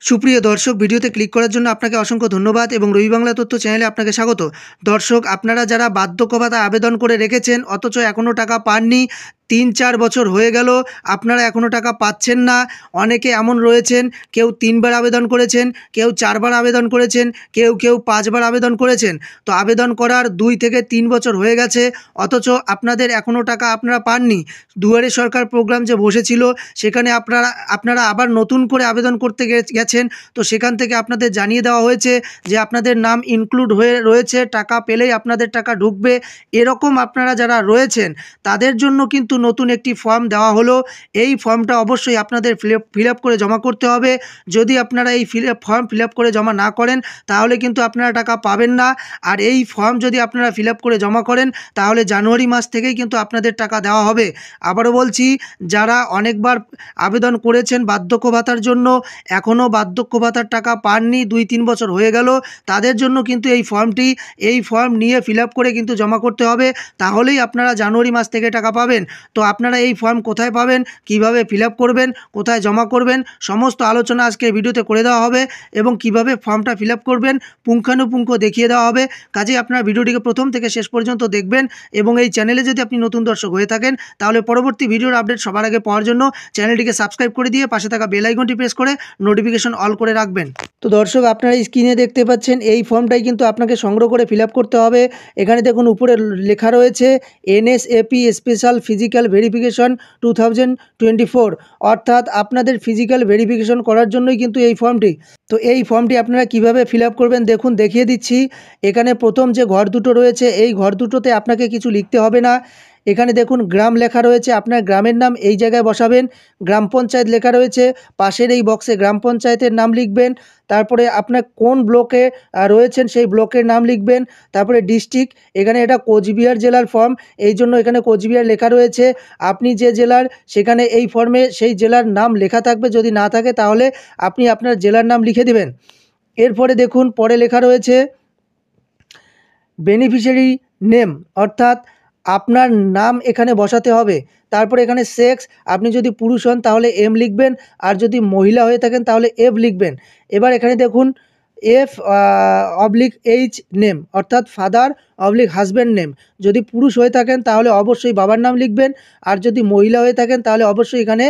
সুপ্রিয় দর্শক, ভিডিওতে ক্লিক করার জন্য আপনাকে অসংখ্য ধন্যবাদ এবং রবি বাংলা তথ্য চ্যানেলে আপনাকে স্বাগত। দর্শক, আপনারা যারা বার্ধক্য ভাতা আবেদন করে রেখেছেন অথচ এখনও টাকা পাননি, ৩-৪ বছর হয়ে গেল আপনারা এখনও টাকা পাচ্ছেন না। অনেকে এমন রয়েছেন, কেউ ৩ বার আবেদন করেছেন, কেউ 4 বার আবেদন করেছেন, কেউ 5 বার আবেদন করেছেন। তো আবেদন করার 2 থেকে 3 বছর হয়ে গেছে, অথচ আপনাদের এখনও টাকা আপনারা পাননি। দুয়ারে সরকার প্রোগ্রাম যে বসেছিল সেখানে আপনারা আবার নতুন করে আবেদন করতে গেছেন। তো সেখান থেকে আপনাদের জানিয়ে দেওয়া হয়েছে যে আপনাদের নাম ইনক্লুড হয়ে রয়েছে, টাকা পেলেই আপনাদের টাকা ঢুকবে। এরকম আপনারা যারা রয়েছেন তাদের জন্য কিন্তু নতুন একটি ফর্ম দেওয়া হলো। এই ফর্মটা অবশ্যই আপনাদের ফিল আপ করে জমা করতে হবে। যদি আপনারা এই ফর্ম ফিল আপ করে জমা না করেন তাহলে কিন্তু আপনারা টাকা পাবেন না। আর এই ফর্ম যদি আপনারা ফিল আপ করে জমা করেন তাহলে জানুয়ারি মাস থেকেই কিন্তু আপনাদের টাকা দেওয়া হবে। আবারও বলছি, যারা অনেকবার আবেদন করেছেন বার্ধক্য ভাতার জন্য, এখনও বার্ধক্য ভাতার টাকা পাননি, 2-3 বছর হয়ে গেল, তাদের জন্য কিন্তু এই ফর্ম নিয়ে ফিল আপ করে কিন্তু জমা করতে হবে। তাহলেই আপনারা জানুয়ারি মাস থেকে টাকা পাবেন। তো আপনারা এই ফর্ম কোথায় পাবেন, কিভাবে ফিল আপ করবেন, কোথায় জমা করবেন, সমস্ত আলোচনা আজকে ভিডিওতে করে দেওয়া হবে এবং কিভাবে ফর্মটা ফিল আপ করবেন পুঙ্খানুপুঙ্খ দেখিয়ে দেওয়া হবে। কাজেই আপনারা ভিডিওটিকে প্রথম থেকে শেষ পর্যন্ত দেখবেন এবং এই চ্যানেলে যদি আপনি নতুন দর্শক হয়ে থাকেন তাহলে পরবর্তী ভিডিওর আপডেট সবার আগে পাওয়ার জন্য চ্যানেলটিকে সাবস্ক্রাইব করে দিয়ে পাশে থাকা বেল আইকনটি প্রেস করে নোটিফিকেশন অল করে রাখবেন। তো দর্শক, আপনারা স্ক্রিনে দেখতে পাচ্ছেন এই ফর্মটাই কিন্তু আপনাকে সংগ্রহ করে ফিল আপ করতে হবে। এখানে দেখুন উপরে লেখা রয়েছে এনএসএপি স্পেশাল ফিজিক্যাল ভেরিফিকেশন 2024, অর্থাৎ আপনাদের ফিজিক্যাল ভেরিফিকেশন করার জন্যই কিন্তু এই ফর্মটি। তো এই ফর্মটি আপনারা কিভাবে ফিল আপ করবেন দেখুন, দেখিয়ে দিচ্ছি। এখানে প্রথম যে ঘর দুটো রয়েছে এই ঘর দুটোতে আপনাকে কিছু লিখতে হবে না। এখানে দেখুন গ্রাম লেখা রয়েছে, আপনার গ্রামের নাম এই জায়গায় বসাবেন। গ্রাম পঞ্চায়েত লেখা রয়েছে, পাশের এই বক্সে গ্রাম পঞ্চায়েতের নাম লিখবেন। তারপরে আপনার কোন ব্লকে রয়েছেন সেই ব্লকের নাম লিখবেন। তারপরে ডিস্ট্রিক্ট, এখানে এটা কোচবিহার জেলার ফর্ম, এই জন্য এখানে কোচবিহার লেখা রয়েছে। আপনি যে জেলার সেখানে এই ফর্মে সেই জেলার নাম লেখা থাকবে, যদি না থাকে তাহলে আপনি আপনার জেলার নাম লিখে দেবেন। এরপরে দেখুন পরে লেখা রয়েছে বেনিফিশিয়ারি নেম, অর্থাৎ আপনার নাম এখানে বসাতে হবে। তারপরে এখানে সেক্স, আপনি যদি পুরুষ হন তাহলে এম লিখবেন, আর যদি মহিলা হয়ে থাকেন তাহলে এফ লিখবেন। এবার এখানে দেখুন F/H নেম, অর্থাৎ ফাদার হাজব্যান্ড নেম। যদি পুরুষ হয়ে থাকেন তাহলে অবশ্যই বাবার নাম লিখবেন, আর যদি মহিলা হয়ে থাকেন তাহলে অবশ্যই এখানে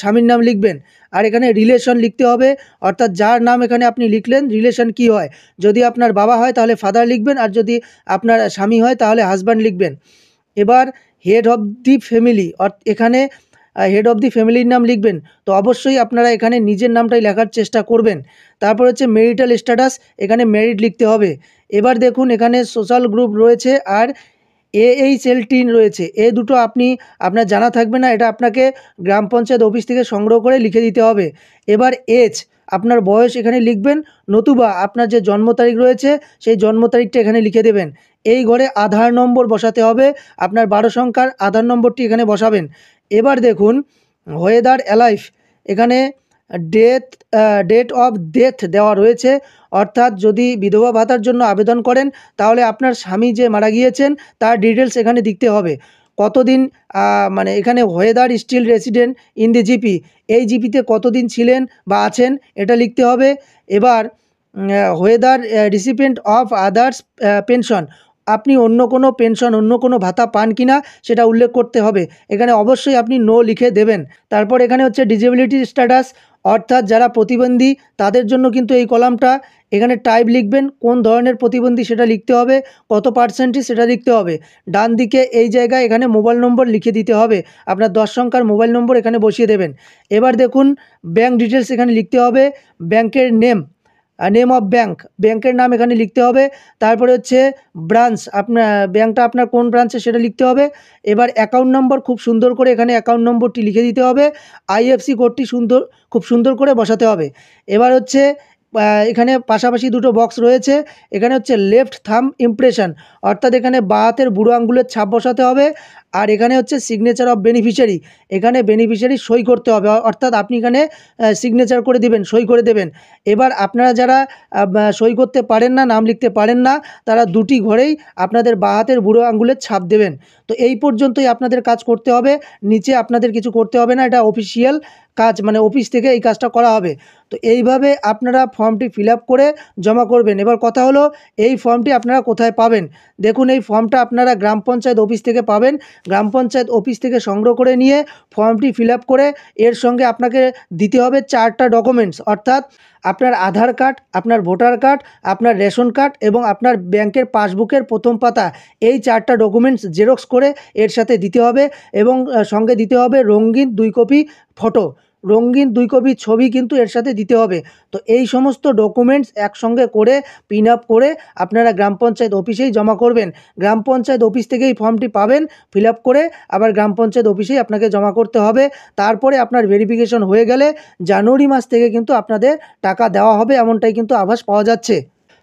স্বামীর নাম লিখবেন। আর এখানে রিলেশন লিখতে হবে, অর্থাৎ যার নাম এখানে আপনি লিখলেন রিলেশন কি হয়। যদি আপনার বাবা হয় তাহলে ফাদার লিখবেন, আর যদি আপনার স্বামী হয় তাহলে হাজব্যান্ড লিখবেন। এবার হেড অফ দি ফ্যামিলি, এখানে হেড অফ দি ফ্যামিলির নাম লিখবেন। তো অবশ্যই আপনারা এখানে নিজের নামটাই লেখার চেষ্টা করবেন। তারপর হচ্ছে মেরিটাল স্ট্যাটাস, এখানে মেরিট লিখতে হবে। এবার দেখুন এখানে সোশ্যাল গ্রুপ রয়েছে আর AHL রয়েছে, এই দুটো আপনার জানা থাকবে না, এটা আপনাকে গ্রাম পঞ্চায়েত অফিস থেকে সংগ্রহ করে লিখে দিতে হবে। এবার এজ, আপনার বয়স এখানে লিখবেন, নতুবা আপনার যে জন্ম তারিখ রয়েছে সেই জন্ম তারিখটা এখানে লিখে দেবেন। এই ঘরে আধার নম্বর বসাতে হবে, আপনার 12 সংখ্যার আধার নম্বরটি এখানে বসাবেন। এবার দেখুন ওয়েদার অ্যালাইভ, এখানে ডেট অফ ডেথ দেওয়া রয়েছে, অর্থাৎ যদি বিধবা ভাতার জন্য আবেদন করেন তাহলে আপনার স্বামী যে মারা গিয়েছেন তার ডিটেলস এখানে দিতে হবে। কতদিন মানে এখানে whether still resident in the GP, এই জিপিতে কতদিন ছিলেন বা আছেন এটা লিখতে হবে। এবার weather recipient of others pension, আপনি অন্য কোনো পেনশন, অন্য কোনো ভাতা পান কি না সেটা উল্লেখ করতে হবে। এখানে অবশ্যই আপনি নো লিখে দেবেন। তারপর এখানে হচ্ছে ডিসেবিলিটি স্ট্যাটাস, অর্থাৎ যারা প্রতিবন্ধী তাদের জন্য কিন্তু এই কলামটা। এখানে টাইপ লিখবেন, কোন ধরনের প্রতিবন্ধী সেটা লিখতে হবে, কত পার্সেন্টেজ সেটা লিখতে হবে। ডান দিকে এই জায়গায় এখানে মোবাইল নম্বর লিখে দিতে হবে, আপনার 10 সংখ্যার মোবাইল নম্বর এখানে বসিয়ে দেবেন। এবার দেখুন ব্যাঙ্ক ডিটেলস এখানে লিখতে হবে, ব্যাংকের নেম অফ ব্যাংকের নাম এখানে লিখতে হবে। তারপরে হচ্ছে ব্রাঞ্চ, আপনার ব্যাংকটা আপনার কোন ব্রাঞ্চে সেটা লিখতে হবে। এবার অ্যাকাউন্ট নম্বর খুব সুন্দর করে এখানে অ্যাকাউন্ট নম্বরটি লিখে দিতে হবে। IFSC কোডটি খুব সুন্দর করে বসাতে হবে। এবার হচ্ছে এখানে পাশাপাশি দুটো বক্স রয়েছে, এখানে হচ্ছে লেফট থাম্ব ইমপ্রেশন, অর্থাৎ এখানে বাঁ হাতের বুড়ো আঙ্গুলের ছাপ বসাতে হবে। আর এখানে হচ্ছে সিগনেচার অফ বেনিফিশিয়ারি, এখানে বেনিফিশিয়ারি সই করতে হবে, অর্থাৎ আপনি এখানে সিগনেচার করে দিবেন, সই করে দেবেন। এবার আপনারা যারা সই করতে পারেন না, নাম লিখতে পারেন না, তারা দুটি ঘরেই আপনাদের বাঁ হাতের বুড়ো আঙ্গুলের ছাপ দেবেন। তো এই পর্যন্তই আপনাদের কাজ করতে হবে, নিচে আপনাদের কিছু করতে হবে না, এটা অফিসিয়াল কাজ, মানে অফিস থেকে এই কাজটা করা হবে। তো এইভাবে আপনারা ফর্মটি ফিল আপ করে জমা করবেন। এবার কথা হলো, এই ফর্মটি আপনারা কোথায় পাবেন? দেখুন, এই ফর্মটা আপনারা গ্রাম পঞ্চায়েত অফিস থেকে পাবেন। গ্রাম পঞ্চায়েত অফিস থেকে সংগ্রহ করে নিয়ে ফর্মটি ফিল আপ করে এর সঙ্গে আপনাকে দিতে হবে 4টা ডকুমেন্টস, অর্থাৎ আপনার আধার কার্ড, আপনার ভোটার কার্ড, আপনার রেশন কার্ড এবং আপনার ব্যাংকের পাসবুকের প্রথম পাতা, এই 4টা ডকুমেন্টস জেরক্স করে এর সাথে দিতে হবে এবং সঙ্গে দিতে হবে রঙিন 2 কপি ফটো, রঙিন 2 কপি ছবি কিন্তু এর সাথে দিতে হবে। তো এই সমস্ত ডকুমেন্টস একসঙ্গে করে পিন আপ করে আপনারা গ্রাম পঞ্চায়েত অফিসেই জমা করবেন। গ্রাম পঞ্চায়েত অফিস থেকেই ফর্মটি পাবেন, ফিল আপ করে আবার গ্রাম পঞ্চায়েত অফিসেই আপনাকে জমা করতে হবে। তারপরে আপনার ভেরিফিকেশন হয়ে গেলে জানুয়ারি মাস থেকে কিন্তু আপনাদের টাকা দেওয়া হবে, এমনটাই কিন্তু আভাস পাওয়া যাচ্ছে।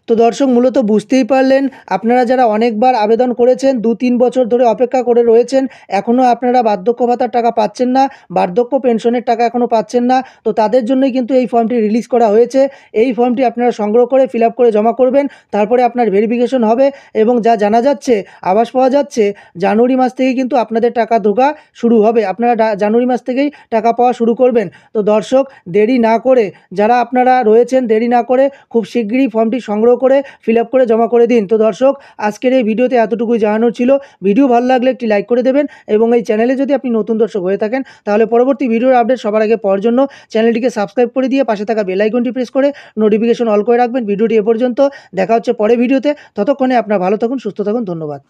তো দর্শক, মূলত বুঝতেই পারলেন, আপনারা যারা অনেকবার আবেদন করেছেন, 2-3 বছর ধরে অপেক্ষা করে রয়েছেন, এখনও আপনারা বার্ধক্য ভাতার টাকা পাচ্ছেন না, বার্ধক্য পেনশনের টাকা এখনও পাচ্ছেন না, তো তাদের জন্যই কিন্তু এই ফর্মটি রিলিজ করা হয়েছে। এই ফর্মটি আপনারা সংগ্রহ করে ফিল আপ করে জমা করবেন, তারপরে আপনার ভেরিফিকেশন হবে এবং যা জানা যাচ্ছে, আভাস পাওয়া যাচ্ছে, জানুয়ারি মাস থেকেই কিন্তু আপনাদের টাকা ঢোকা শুরু হবে, আপনারা জানুয়ারি মাস থেকেই টাকা পাওয়া শুরু করবেন। তো দর্শক, দেরি না করে, যারা আপনারা রয়েছেন, দেরি না করে খুব শিগগিরই ফর্মটি সংগ্রহ করে ফিল আপ করে জমা করে দিন। তো দর্শক, আজকের এই ভিডিওতে এতটুকুই জানানোর ছিল। ভিডিও ভালো লাগলে একটি লাইক করে দেবেন এবং এই চ্যানেলে যদি আপনি নতুন দর্শক হয়ে থাকেন, তাহলে পরবর্তী ভিডিওর আপডেট সবার আগে পাওয়ার জন্য চ্যানেলটিকে সাবস্ক্রাইব করে দিয়ে পাশে থাকা বেল আইকনটি প্রেস করে নোটিফিকেশন অল করে রাখবেন। ভিডিওটি এ পর্যন্ত, দেখা হচ্ছে পরের ভিডিওতে। ততক্ষণে আপনারা ভালো থাকুন, সুস্থ থাকুন, ধন্যবাদ।